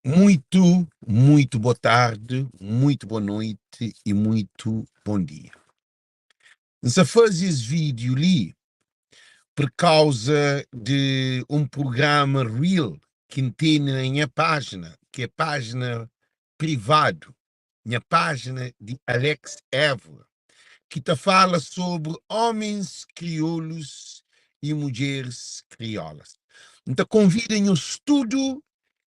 Muito boa tarde, muito boa noite e muito bom dia. Se faz esse vídeo ali por causa de um programa Reel que tem na minha página, que é página privado, minha página de Alex Évora, que te fala sobre homens crioulos e mulheres crioulas. Então convidem o estudo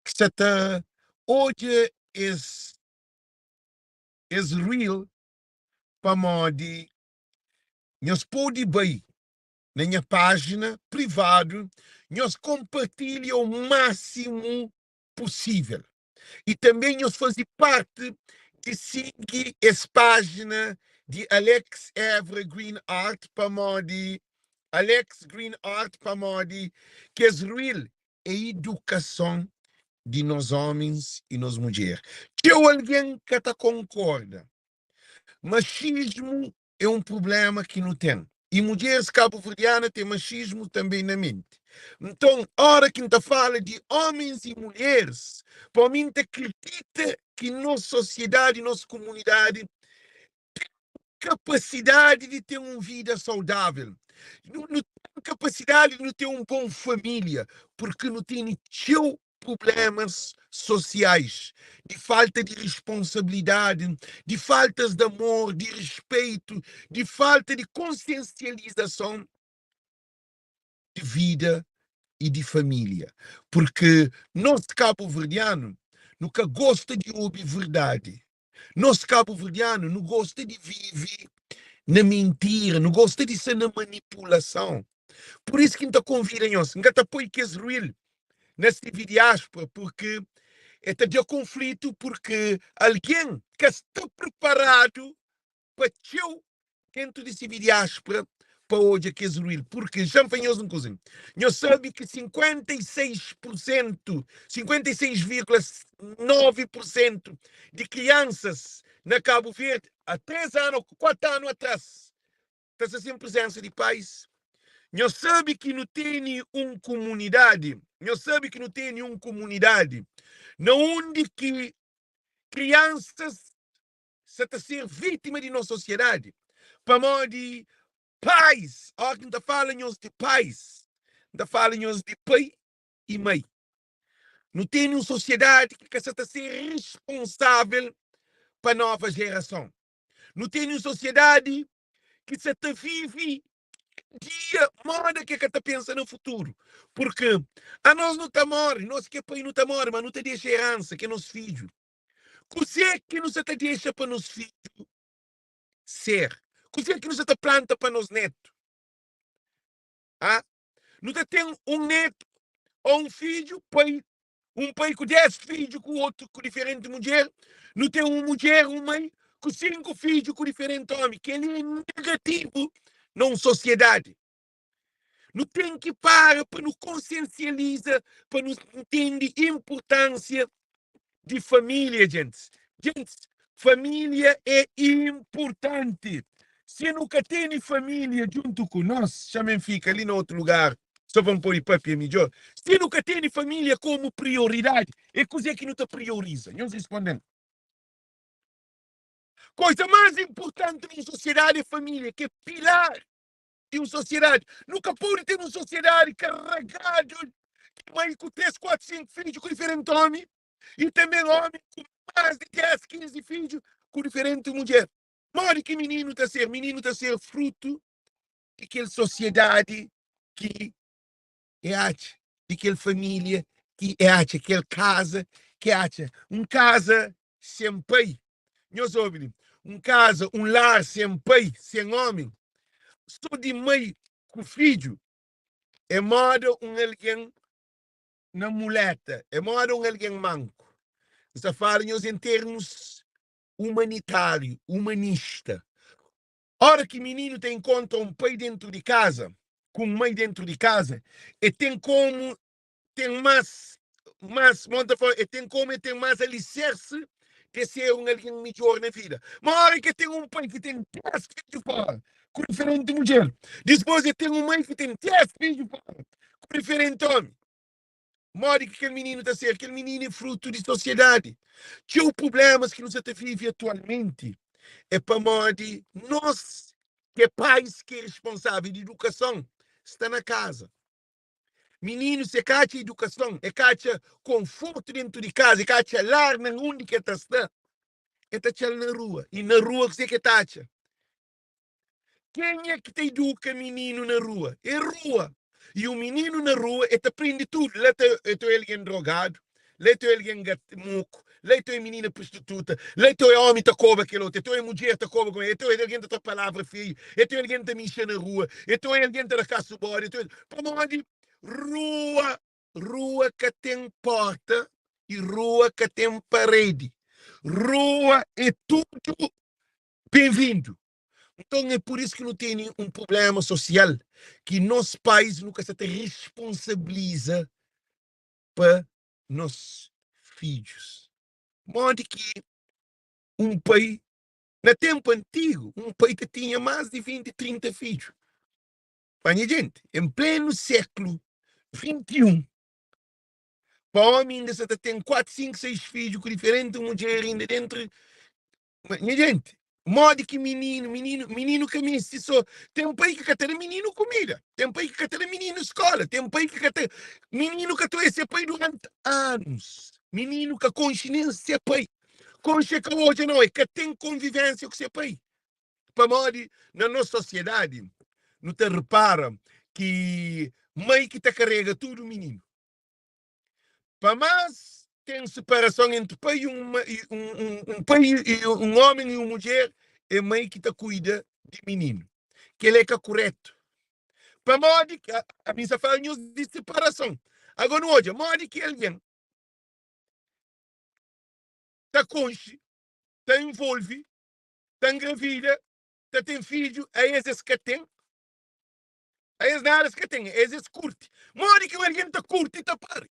que se está hoje esse real para modo nós pode bem na minha página privada nós compartilha o máximo possível e também nós fazer parte de seguir essa página de Alex Évora Green Art para modo Alex Green Art para modo que é real é educação de nós homens e nós mulheres. Que alguém que tá concorda. Machismo é um problema que não tem. E mulheres cabo-verdianas têm machismo também na mente. Então, a hora que a gente fala de homens e mulheres, para mim, acredita que nossa sociedade, nossa comunidade, tem capacidade de ter uma vida saudável. Não tem capacidade de ter uma boa família, porque não tem teu problemas sociais, de falta de responsabilidade, de faltas de amor, de respeito, de falta de consciencialização de vida e de família. Porque nós cabo-verdiano nunca gosta de ouvir verdade. Nós cabo-verdiano não gosta de viver na mentira, não gosta de ser na manipulação. Por isso que a gente convida nós, a gente apoia que é real nessa diáspora, porque é de conflito, porque alguém que está preparado para teu dentro desse diáspora para hoje que é real, porque já fanhos uma coisa, nós sabemos que 56%, 56,9% de crianças na Cabo Verde, há 3 anos, 4 anos atrás, está sem presença de pais. Nós sabemos que não tem uma comunidade, onde que crianças estão a ser vítimas de nossa sociedade. Para modo de pais, ó, que não falamos de pais, não falamos de pai e mãe. Não tem uma sociedade que está a ser responsável para a nova geração. Não tem uma sociedade que se vive dia, moda que está pensando no futuro. Porque a nós não está morre, nós que pai não está morre, mas não te deixa herança, que é nosso filho. Cozer que não se te deixa para nos filhos ser. Cozer que não se te planta para nos netos. Ah? Não te tem um neto ou um filho, pai, um pai com 10 filhos, com outro com diferente mulher. Não tem uma mulher, uma mãe, com 5 filhos com diferente homem. Que ele é negativo numa sociedade. Não tem que parar para nos consciencializar, para nos entender a importância de família, gente. Gente, família é importante. Se nunca tem família junto com nós, também fica ali no outro lugar, só vamos pôr papel melhor. Se nunca tem família como prioridade, é coisa que não te prioriza. Nós respondemos. Coisa mais importante em sociedade é família, que é pilar de uma sociedade. Nunca pode ter uma sociedade carregada de mãe com 3, 4, 5 filhos com diferente homem e também homem com mais de 10, 15 filhos com diferente mulher. Mora que menino está a ser fruto daquela sociedade que é arte, daquela família que é arte, aquela casa que é arte. Casa sem pai. Nós ouvimos, casa, um lar sem pai, sem homem. Só de mãe com filho, é modo alguém na muleta, é modo alguém manco. Está falando em termos humanitário, humanista. Hora que menino tem conta um pai dentro de casa, com mãe dentro de casa, e tem como, tem mais tem mais alicerce de ser alguém melhor na vida. Mas hora que tem um pai que tem 10 filhos fora, com diferente mulher, depois tem uma mãe que tem 10 filhos fora, com diferente homem. Modo que aquele menino está a ser, aquele menino é fruto de sociedade. Tinha problemas que nós vivemos atualmente. É para modo nós, que é pais que é responsável de educação, está na casa. Menino, se cacha educação, é cacha conforto dentro de casa, é cacha lar na onde que está. Está na rua. E na rua que você que tacha. Quem é que te educa menino na rua? É rua. E o menino na rua, ele aprende tudo. Lá tem alguém drogado, lá tem alguém muco, lá tem menina prostituta, lá tem homem que cobra aquele outro, tem mulher que cobra com ele, tem alguém que tem palavra feia, tem alguém que mexe na rua, tem alguém que tem caça bora, para onde? Rua. Rua que tem porta e rua que tem parede. Rua é tudo bem-vindo. Então é por isso que não tem um problema social, que nossos pais nunca se responsabiliza para nossos filhos. Modo que um pai, no tempo antigo, um pai que tinha mais de 20, 30 filhos. Minha gente, em pleno século XXI, para homem ainda você tem 4, 5, 6 filhos com diferentes mulheres ainda dentro. Minha gente, modo que menino que só tem um país que tem menino comida, tem um país que tem menino escola, tem um país que tem menino que tu esse país durante anos, menino que consciência pai, consciência que hoje não é que tem convivência com esse país. Para modo na nossa sociedade, não te repara que mãe que te carrega tudo menino. Para mais tem separação entre pai e pai e um homem e uma mulher, é mãe que te cuida de menino. Que ele é que é correto. Para modo que a mim se fala de separação. Agora, hoje, modo que alguém está conche, está envolve, está engravida, está tem filho, é esses que tem, é esses naras que tem, é esses curte. Modo que alguém está curte e está pare.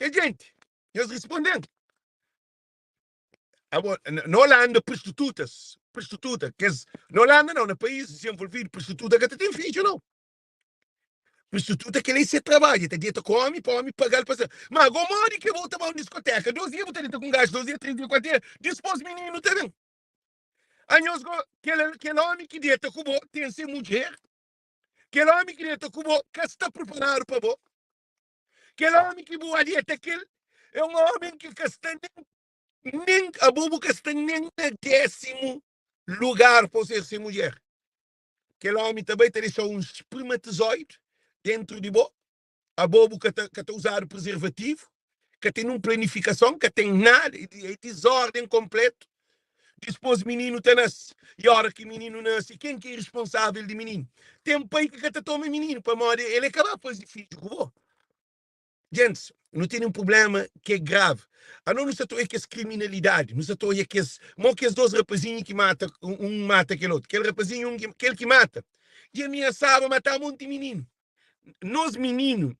E gente, eles respondendo. Na Holanda, prostituta, que na Holanda não, no país desenvolvido, prostituta que tem filho, não. Prostituta que nem se trabalha, tem dieta come, para homem pagar para ser. Mas agora que volta para uma discoteca, 2 dias vou ter com gás, 2 dias, 3 dias, 4 dias, dispôs menino também. Aquele homem que dieta com você, tem que ser mulher, aquele homem que dieta com você, que está preparado para você, aquele homem que boa dieta, aquele é um homem que está nem a bobo que está nem no 10º lugar para ser mulher. Aquele homem também tem só um espermatozoide dentro de boa. A bobo que está usando preservativo, que tem uma planificação, que tem nada, é desordem completo. Depois o menino está nasce. E a hora que o menino nasce, quem que é responsável de menino? Tem um pai que toma menino, para morrer, ele é capaz de fazer filho com o gente, não tem um problema que é grave. A não se é que é criminalidade, não se é que é dois rapazinhos que matam, mata aquele outro, aquele rapazinho, aquele que mata. E ameaçava matar um monte de menino. Nós, menino,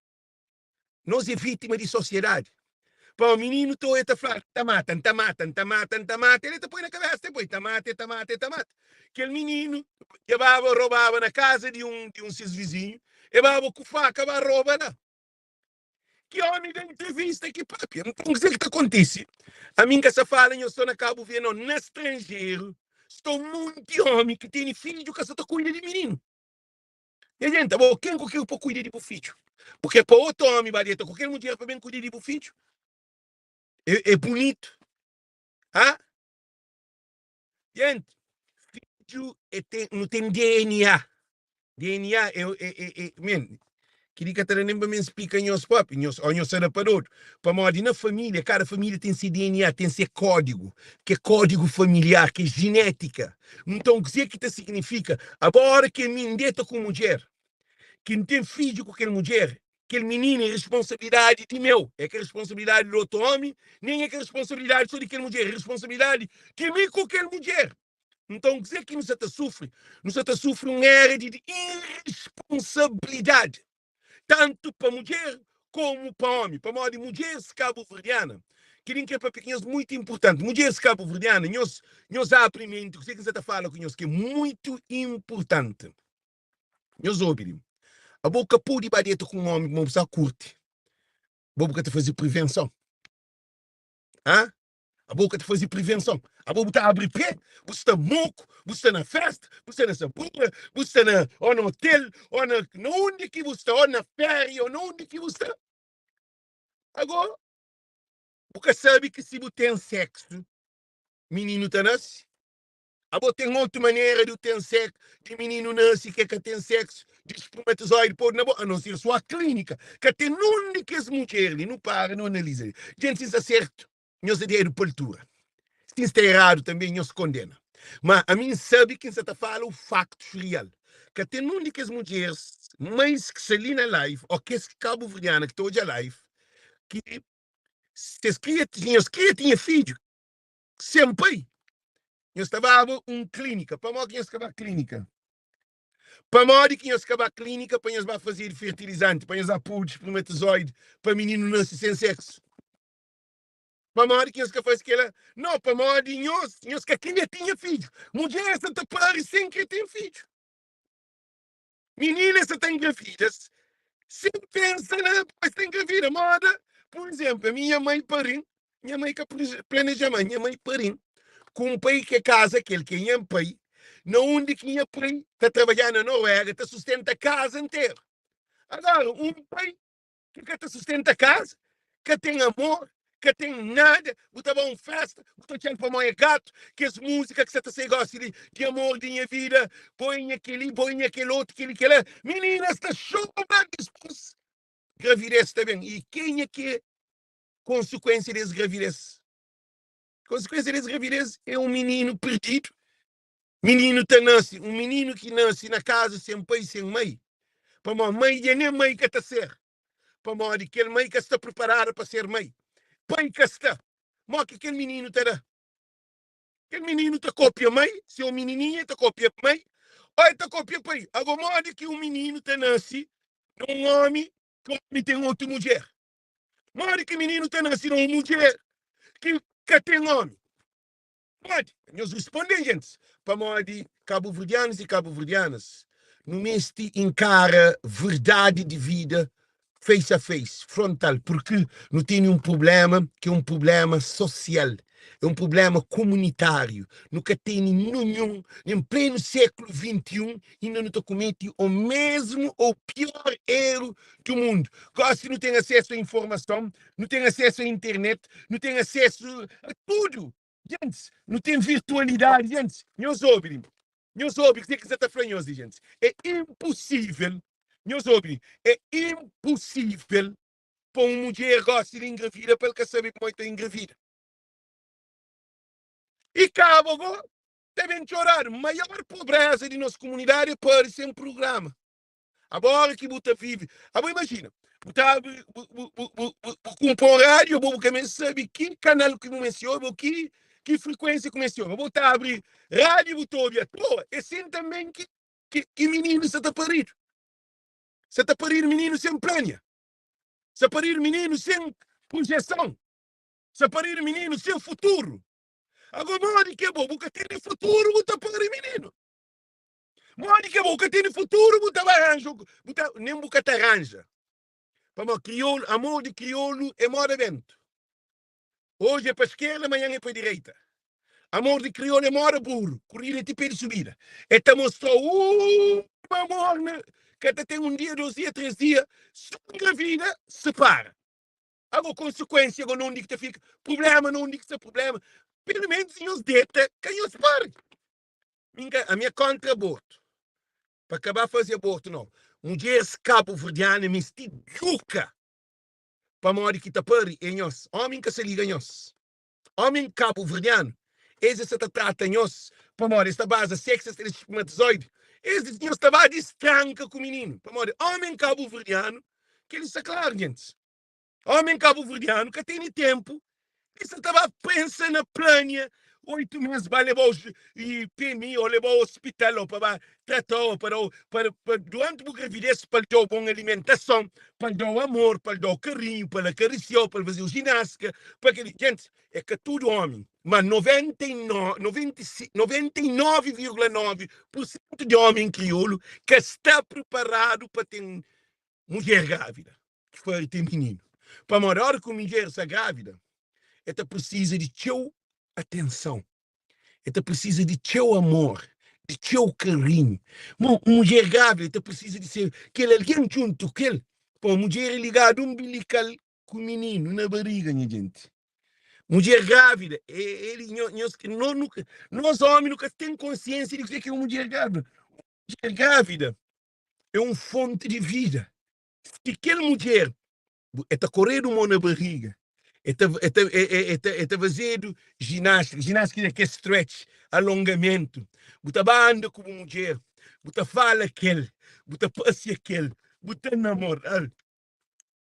nós é vítima de sociedade. Para o menino, tu é falar, tá matando, ele te põe na cabeça, depois, tá mata. Aquele menino, roubava na casa de seus vizinhos, e vai com faca, vai roubar lá. Que homem da entrevista que papi, então o que está acontecendo? A mim que se fala, eu estou na Cabo Verde, no estrangeiro, estou muito homem que tem filho que só cuida de menino. E a gente, quem que eu cuida de filho? Porque para outro homem, bareta, qualquer mulher para bem cuidar de filho. É bonito. Ah? Gente, filho não tem DNA. DNA queria que até nem me explica em os papi, em os sarapador. Para modo na família, cada família tem seu DNA, tem seu código, que é código familiar, que é genética. Então, o que significa? Agora que me indeta com mulher, que não tem filho com aquela mulher, aquele menino é responsabilidade de meu, é que é responsabilidade do outro homem, nem é que é responsabilidade só de aquela mulher, é responsabilidade de mim com aquela mulher. Então, dizer que não se sofre um era de irresponsabilidade, tanto para mulher como para homem. Para modo de mulher cabo-verdiana, que é para pequenas muito importante. Mulher cabo-verdiana, nós aprendemos, sei que você fala com nós, que é muito importante. Nós ouvimos. A boca pode bater com um homem, mas você curte. A boca te fazer prevenção. Hã? A boca te fazer prevenção. A boca está a abrir pé, você está moco, você está na festa, você está nessa boca, você está ou no hotel, ou onde que você está, ou na férias, ou onde que você está. Agora, você sabe que se você tem sexo, menino está nasce. Agora tem outra maneira de ter sexo, de menino nasce que tem sexo, de espermatozoide pôr na boca, a não ser sua clínica, que tem onde que as mulheres, não para, não analisa. Gente, se está certo, nós é de cultura. Se está errado também, nós condena. Mas a mim sabe que você está falando o facto real. Que tem onde que as mulheres, mais que se ali na live, ou que as cabo-verdiana que estão a live, que se as crianças tinham filho, sempre. Eu estava clínica, para morrer que eu estava clínica. Para morrer que eu estava clínica, para eu fazer fertilizante, para eu pôr espermatozoide, para menino nascer sem sexo. Para morrer que eu estava fazendo aquela. Não, para morrer que eu tinha filho. Mulher, essa te pare sem que tem filho. Menina, essa tem gravidas. Se pensa, né? Pois tem gravida. Moda, por exemplo, a minha mãe pariu. Minha mãe que planejamento, minha mãe pariu. Com um pai que é casa, aquele que é pai, não onde que é pai, está trabalhando na Noruega, está sustenta a casa inteira. Agora, um pai que está sustenta a casa, que tem amor, que tem nada, você vai a uma festa, você tinha para mãe gato, que as músicas que você gosta de amor, de minha vida, põe aquele outro, aquele. Menina, está chovendo depois. Gravidez também. E quem é que é consequência dessa gravidez? Consequência dessa gravidez é um menino perdido. Menino que nasce, um menino que nasce na casa sem pai, sem mãe. Para uma mãe, e nem mãe que está a ser. Para uma aquele mãe que está preparada para ser mãe. Pai que está. Mas que aquele menino terá. Aquele menino está copia mãe, se é um menininho, está copia mãe. Olha, está copia pai. Agora, modo que um menino está nasce, um homem, que homem tem outra mulher. Modo que o menino está nasce, uma mulher, que tem homem. Pode, nós respondemos, gente, para modo cabo-verdianos e cabo-verdianas, no mês de encara verdade de vida face a face, frontal, porque não tem um problema que é um problema social, é um problema comunitário, nunca tem nenhum, em pleno século XXI, ainda não comete o mesmo ou pior erro do mundo. Quase não tem acesso à informação, não tem acesso à internet, não tem acesso a tudo. Gente, não tem virtualidade, gente. Meus ouvintes, o que você está falando, gente? É impossível, meus ouvintes, é impossível para uma mulher gostar de engravida para ele saber como está engravida. E cá, vovó, devem chorar. Maior pobreza de nossa comunidade para ser um programa. Agora que você vive. Agora imagina, com rádio, vou saber que canal que menciona, que frequência que menciona. Vou abrir rádio, vou ouvir. Pô, é assim também que menino você está parido. Você está parido menino sem plania. Você está parido menino sem projeção. Você está parido menino sem futuro. Agora, mãe, que é bom, porque tem futuro, você está parido menino. Mãe, que é bom, que tem futuro, você arranja. Nem você arranja. Para crioulo, amor de crioulo é moda vento. Hoje é para a esquerda, amanhã é para a direita. Amor de crioulo é moda burro. Corrida tipo de subida. E te mostrou amor, né? Que até tem um dia, 2 dias, 3 dias, se engravida, separa. Agora, consequência, agora não digo que fica problema, não digo que é problema. Pelo menos em os detalhes, que eu separe. A minha contra aborto. Para acabar de fazer aborto, não. Um dia esse cabo-verdiano me estiduca. Para morrer que está pari em nós. Homem que se liga em nós. Homem cabo-verdiano. Esse se trata em nós. Para morrer esta base sexo, este espermatozoide. Esse nós estava de estranca com o menino. Para morrer homem cabo-verdiano, que ele está claro, gente. Homem cabo-verdiano que tem tempo. Ele estava pensando na plânia. 8 meses para levar e PMI ou levar ao hospital ou para tratar para durante a gravidez para dar boa alimentação, para dar amor, para dar carinho, para acariciar, para fazer ginástica, para que gente é que tudo homem, mas 99,9% de homem crioulo que está preparado para ter mulher grávida, que foi ter menino. Para morar com mulher grávida, ela precisa de teu atenção. Ela precisa de teu amor, de teu carinho. Uma mulher grávida precisa de ser aquele alguém junto com ele. Pô, mulher ligada umbilical com o menino na barriga, minha gente. Mulher grávida, nós homens nunca temos consciência de que é uma mulher grávida. Mulher grávida é uma fonte de vida. Se aquela mulher está correndo uma na barriga, está fazendo ginástica que é stretch, alongamento, você anda com uma mulher, você fala aquele, você passa aquele, você namora,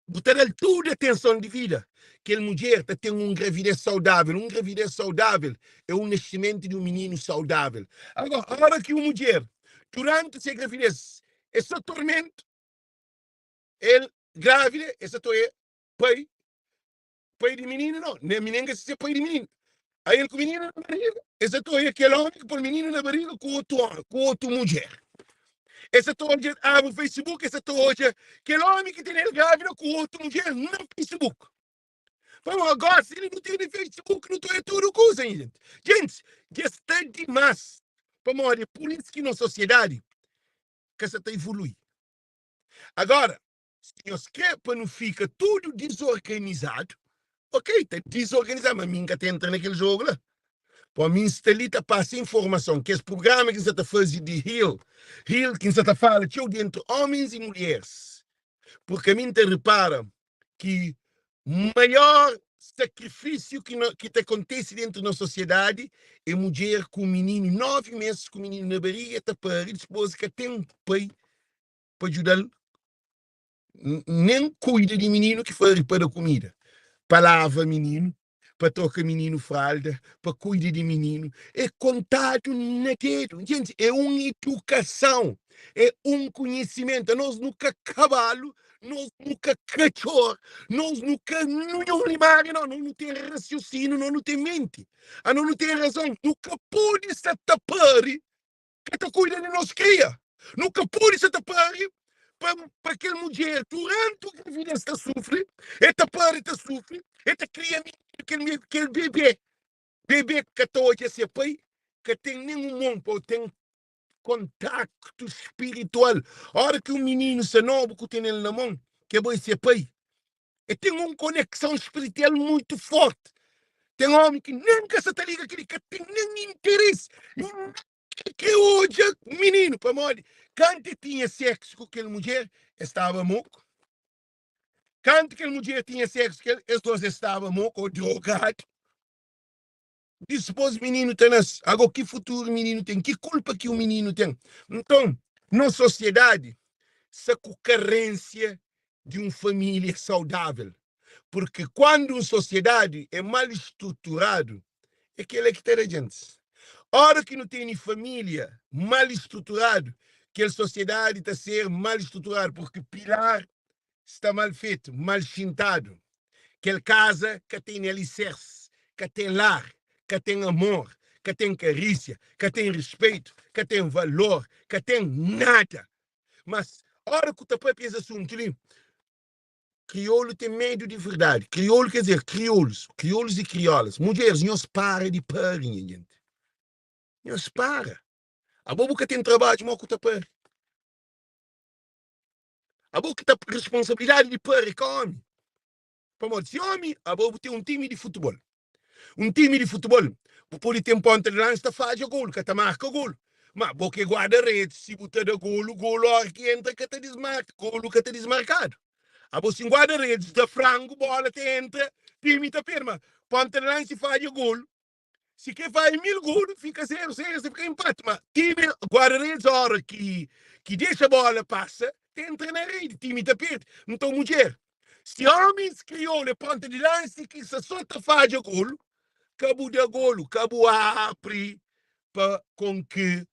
você dá toda a atenção de vida. Aquela mulher está tendo uma gravidez saudável. Uma gravidez saudável é o nascimento de um menino saudável. Agora, a hora que uma mulher, durante essa gravidez, é só tormento, ele grávida, essa é pai de menino, não. Nem menino que se pai de menino. Aí ele com o menino na barriga. Essa é aquele homem que põe o menino na barriga com outra mulher. Essa hoje abre o Facebook, essa hoje aquele homem que tem ele grávida com outra mulher no Facebook. Vamos agora, se ele não tem no Facebook, não tem tudo coisa, gente. Gente, está demais. Vamos olhar, por isso que na sociedade, que essa está evoluindo. Agora, se os crepas não fica tudo desorganizado, ok, está desorganizado, mas minha que entra naquele jogo lá. Para mim, está ali, passa informação, que esse programa que você está fazendo de Hill, que você está falando, tinha dentro homens e mulheres. Porque a mim te repara que o maior sacrifício que te acontece dentro da sociedade é mulher com um menino, 9 meses com o menino na barriga, está para depois que tem um pai para ajudá-lo. Nem cuida de menino que foi para a comida. Palavra menino, para trocar menino fralda, para cuidar de menino. É contado na dedo. Gente, é uma educação, é um conhecimento. Nós nunca cavalo, nós nunca cachorro, nós nunca não não tem raciocínio, não tem mente. Nós não tem razão. Nunca pode se tapar que te cuida de nós cria. Nunca pode se tapar para aquela mulher, durante a gravidez, está sofre, esta parte sofre, esta cria aquele bebê que está hoje a ser pai, que tem nenhum mundo, tem contacto espiritual. A hora que um menino se novo que tem ele na mão, que vai ser pai, e tem uma conexão espiritual muito forte. Tem homem que nunca se liga aquele que tem nem interesse. Que hoje, menino, para morrer, quando tinha sexo com aquela mulher, estava moco. Quando aquela mulher tinha sexo com ele, os dois estavam moco ou drogado. Depois o menino tem, agora que futuro o menino tem? Que culpa que o menino tem? Então, na sociedade, essa carência de uma família saudável. Porque quando uma sociedade é mal estruturada, é que ela é que tem a gente. Hora que não tem família mal estruturado, que a sociedade está a ser mal estruturada, porque o pilar está mal feito, mal chintado. Que casa que tem alicerce, que tem lar, que tem amor, que tem carícia, que tem respeito, que tem valor, que tem nada. Mas, hora que o tapete esse assunto ali, crioulo tem medo de verdade. Crioulo quer dizer crioulos e criolas. Mulheres, não se para de parir, gente. Não se para. A boca tem trabalho, mas que está a boca tem responsabilidade de parir com homem. Para se homem, a boca tem um time de futebol. Um time de futebol, por ter um ponto de lança, faz o gol, que está marca o gol. Mas boca guarda rede, se botar o gol que entra, que está desmarcado, gol que está desmarcado. A boca se guarda rede, da frango, bola que entra, time está firma. Ponto de lança faz o gol. Se quer faz 1000 gols, fica 0-0, fica empate. Mas time guarda-redes, a hora que deixa a bola passa, entra na rede, time está perto. Então, mulher, se homens criou a ponta de lança que se solta faz o gol, cabo de golo, cabo abre para com que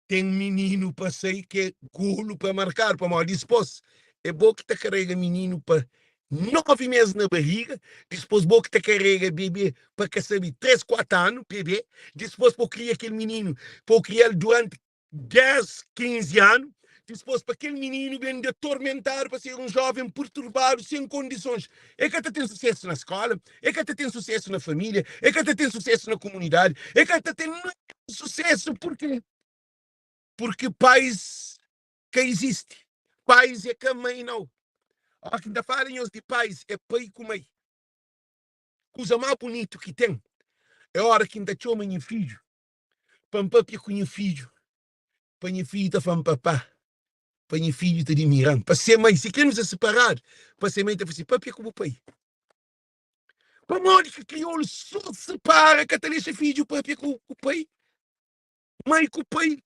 tem menino para sair que é golo para marcar, para mal dispôs. É bom que te carrega menino para 9 meses na barriga, depois bom que te carrega bebê para que sabe 3, 4 anos, bebê, depois para criar aquele menino, para criar durante 10, 15 anos, depois para aquele menino vem de atormentar para ser um jovem perturbado, sem condições. É que até tem sucesso na escola, é que até tem sucesso na família, é que até tem sucesso na comunidade, é que até tem sucesso porque pais que existe. Pais é que a mãe não. A que ainda falam de pais é pai com mãe. Coisa mais bonito que tem é a hora que ainda chama meu filho. Para papi com meu filho. Para meu filho tá falando papá. Para meu filho tá de miram. Para ser mãe, se queremos se separar, para ser mãe tá falando assim, papi é como pai. Para morrer que crioulo só separa que até deixa filho, papi é com o pai. Mãe com o pai.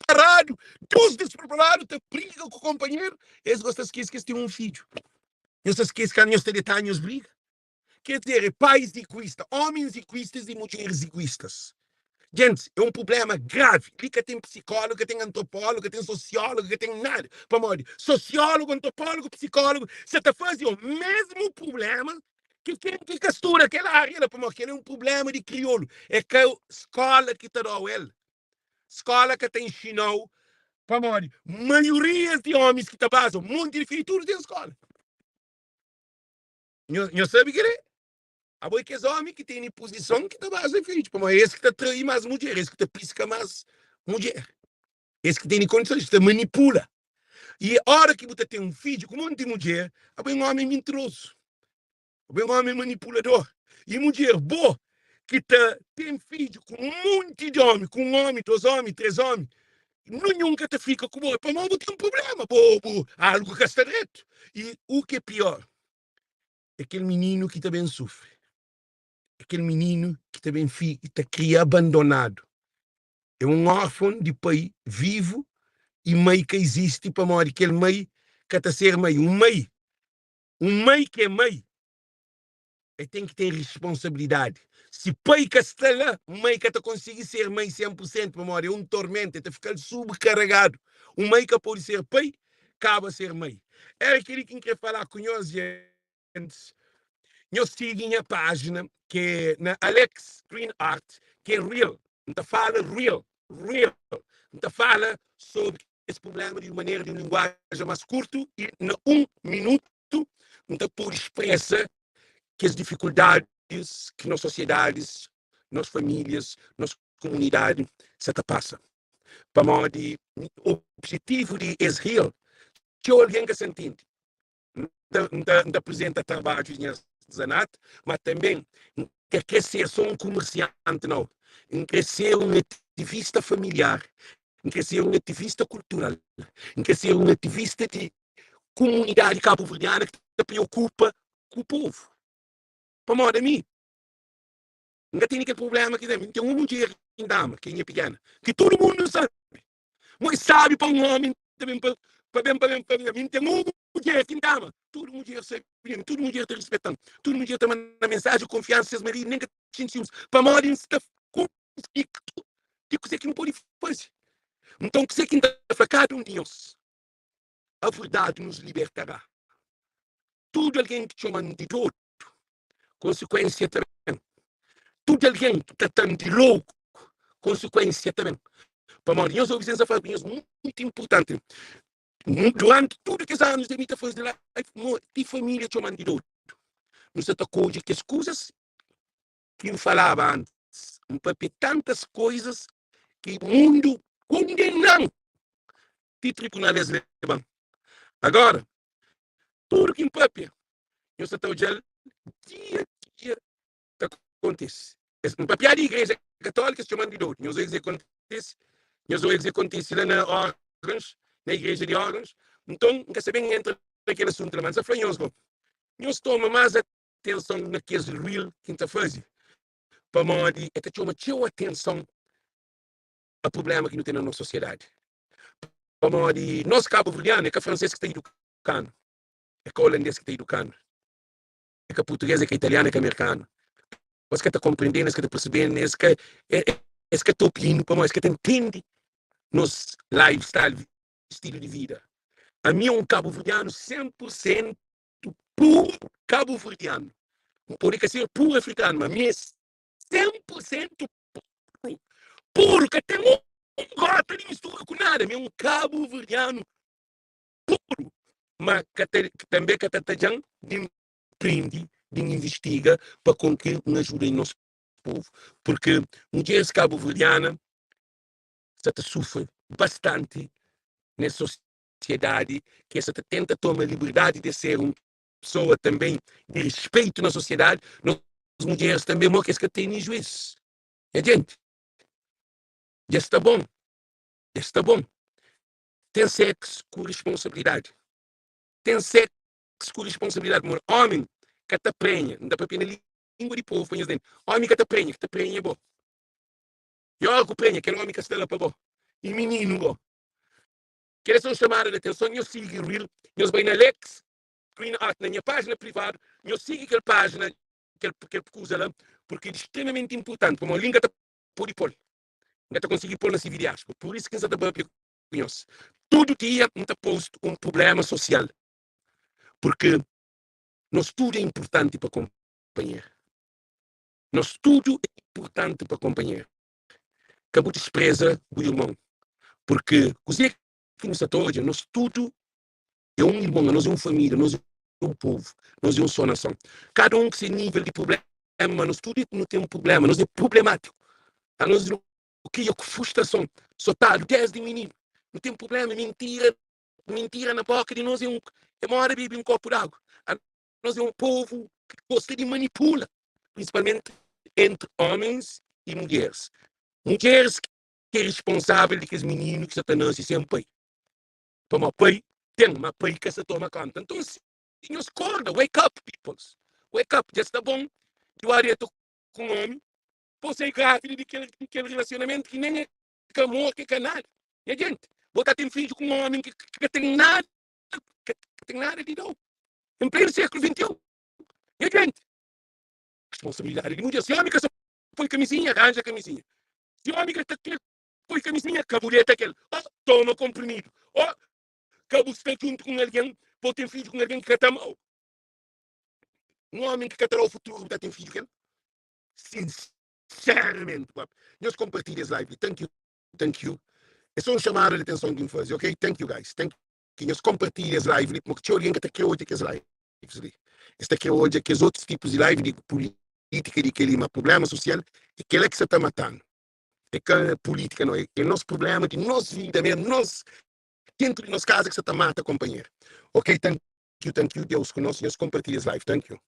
Parado, Deus despreparado, te briga com o companheiro, eles gostam de esquecer que tem um filho. Eles esquecem que a de anos briga. Quer dizer, pais egoístas, homens egoístas e mulheres egoístas. Gente, é um problema grave. Que tem psicólogo, tem antropólogo, tem sociólogo, tem nada. Para morrer. Sociólogo, antropólogo, psicólogo, você está fazendo o mesmo problema que castura aquela área, para morrer. É um problema de crioulo. É que a escola que te dá ele. Escola que tem chinão, para morrer. Maioria de homens que trabalham, muito de filho, tudo tem escola. Não sabe o que é? A boi que é homem que tem posição que trabalha filho. Mas esse que trai mais mulher, esse que pisca mais mulher. Esse que tem condições, que manipula. E a hora que você tem um filho com um monte de mulher, a boi é um homem mentiroso. A boi é um homem manipulador. E mulher boa, que tem filho com um monte de homem, com um homem, 2 homens, 3 homens, nunca te fica com boa. Para não tem um problema, bobo, algo que está direto. E o que é pior é aquele menino que também sofre. Aquele menino que também está criado abandonado. É um órfão de pai vivo e mãe que existe para morrer. Aquele mãe que está a ser mãe. Um mãe que é mãe, tem que ter responsabilidade. Se pai que está lá, mãe que está conseguir ser mãe 100% para morrer, é um tormento, está a ficar subcarregado. Um mãe que pode ser pai, acaba a ser mãe. É aquele que quer falar com nós, gente. Eu sigo a página que é na Alex Green Art, que é real. Não fala real. Não fala sobre esse problema de maneira de linguagem mais curto e em 1 minuto não pode expressar que as dificuldades que nas sociedades, nas famílias, nas comunidades, se passa. Para modo de o objetivo de Israel, que alguém que se entende, não apresenta trabalho de artesanato, mas também quer ser só um comerciante, não. Quer ser um ativista familiar, quer ser um ativista cultural, quer ser um ativista de comunidade cabo-verdiana que se preocupa com o povo. Para modo a mim, não tem aquele problema que tem uma mulher em dama, que é pequena, que todo mundo sabe. Mas sabe para um homem, também para mim, tem uma mulher em dama. Todo mulher sabe, todo mulher está respeitando, todo mulher está mandando mensagem de confiança, seus maridos, nem que tem ciúmes. Para morrer, está que você que não pode fazer. Então, você que está facado um Deus, a verdade nos libertará. Tudo alguém que chama de doido, consequência também. Tudo alguém que está tão de louco, consequência também. Para morrer, eu sou Vicente Fabinhas, muito importante. Durante todos os anos de minha fazer lá, de família chamando de doido. Não se tocou de que as coisas que eu falava antes, para tantas coisas que o mundo condenam de tribunais levam. Agora, tudo que impapia, eu estou dizendo, dia a dia, acontece. Um papiar de igreja católica se chamando de doido. Nós acontece lá na Orange, na igreja de Orange. Então, quer saber, entra naquele assunto, mas a franhoso, nós tomamos mais atenção naqueles real que está fazendo. Para modo de, chama atenção ao problema que não tem na nossa sociedade. Para modo de, nós cabo-verdiano, é que a francês que está educando, é que o holandês que está educando, é que a portuguesa, é que a italiana, é que a americana. Você que está compreendendo, você que está percebendo, você que está opinindo, como você que entende nos lifestyle, estilo de vida. A mim é um cabo-verdiano 100% puro cabo-verdiano. Não pode ser puro africano, mas a mim é 100% puro. Puro, que tem um gota de mistura com nada. A mim é um cabo-verdiano puro. Mas que também que está empreende, investiga para com que nos ajudem nosso povo. Porque mulheres cabo-verdianas sofrem bastante nessa sociedade, que essa tenta tomar a liberdade de ser uma pessoa também de respeito na sociedade. Nós mulheres também morrem que têm juízo. É gente. Já está bom. Já está bom. Tem sexo com responsabilidade. Tem sexo com responsabilidade. Homem que te prenha, não dá para pedir língua de povo, homem que te prenha é bom. E olha que prenha, aquele homem que está lá para bom. E menino bom. Queres só chamar a atenção, eu sigo o Real, eu vou na Lex, na minha página privada, eu sigo aquela página que ele usa lá, porque é extremamente importante, como a língua está por e por. Não está conseguindo pôr na civilidade. Por isso que você está conhece. Todo dia não está posto um problema social. Porque nosso tudo é importante para acompanhar. Nosso tudo é importante para acompanhar. Acabou de despreza o irmão. Porque você que nos atoja, nós tudo é um irmão, nós é uma família, nós é um povo, nós é uma só nação. Cada um que se nível de problema, nós tudo não tem um problema, nós é problemático. A nós não cria frustração, só está desde menino. Não tem problema, mentira na boca de nós é uma hora de beber um copo d'água. Nós é um povo que gosta de manipular, principalmente entre homens e mulheres. Mulheres que é responsável de que os meninos que Satanás sempre toma pai, tem uma pai que se toma conta. Então, senhores, acorda, wake up, people. Wake up, já está bom. Eu areto com um homem, você é grávida daquele relacionamento que nem é amor, que é canal. E a gente, botar tem filho com um homem que tem nada, que tem nada de novo. Em pleno século XXI. E a gente, responsabilidade de mulher. Se homem que só põe camisinha, arranja camisinha. Se homem que põe camisinha, cabuleta aquele. Toma comprimido. Cabo está junto com alguém, pode ter filho com alguém que está mal. Um homem que quer o futuro, está tem filho com ele. Sinceramente, nós compartilhamos live. Thank you. É só um chamado de atenção que me faz, ok? Thank you, guys. Thank you. Nós compartilhamos live, porque tinha alguém que está aqui hoje que as lives. Este aqui hoje, que os outros tipos de live, de política, de aquele problema social, é aquele que se está matando. É que a política não é. É o nosso problema, de nossa vida mesmo, dentro de nossa casa que se está matando, companheiro. Ok? Thank you. Deus conosco. Nós compartilhamos live. Thank you.